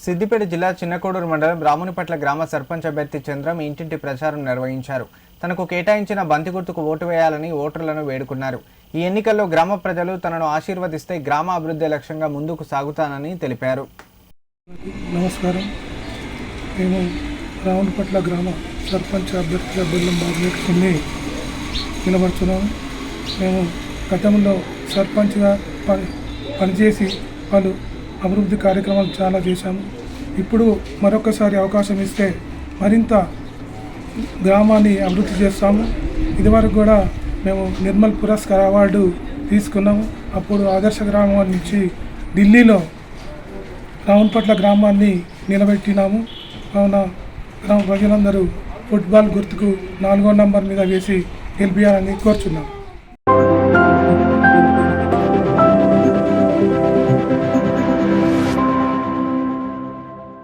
సిద్దిపేట జిల్లా చిన్నకోడూరు మండలం రామునిపట్ల గ్రామ సర్పంచ్ అభ్యర్థి చంద్రం ఇంటింటి ప్రచారం నిర్వహించారు. తనకు కేటాయించిన బంతి గుర్తుకు ఓటు వేయాలని ఓటర్లను వేడుకున్నారు. ఈ ఎన్నికల్లో గ్రామ ప్రజలు తనను ఆశీర్వదిస్తే గ్రామ అభివృద్ధి లక్ష్యంగా ముందుకు సాగుతానని తెలిపారు. నమస్కారం. మేము రామునిపట్ల గ్రామ సర్పంచ్ అభ్యర్థిగా బెల్లం బాబుని నిలబడుతున్నాము. మేము గతంలో సర్పంచ్గా పనిచేసి వాళ్ళు అభివృద్ధి కార్యక్రమాలు చాలా చేశాము. ఇప్పుడు మరొకసారి అవకాశం ఇస్తే మరింత గ్రామాన్ని అభివృద్ధి చేస్తాము. ఇదివరకు కూడా మేము నిర్మల్ పురస్కార్ అవార్డు తీసుకున్నాము. అప్పుడు ఆదర్శ గ్రామం నుంచి ఢిల్లీలో రామునిపట్ల గ్రామాన్ని నిలబెట్టినాము. కావున గ్రామ ప్రజలందరూ ఫుట్బాల్ గుర్తుకు 4వ నంబర్ మీద వేసి గెలిపించాలని కోరుచున్నాము.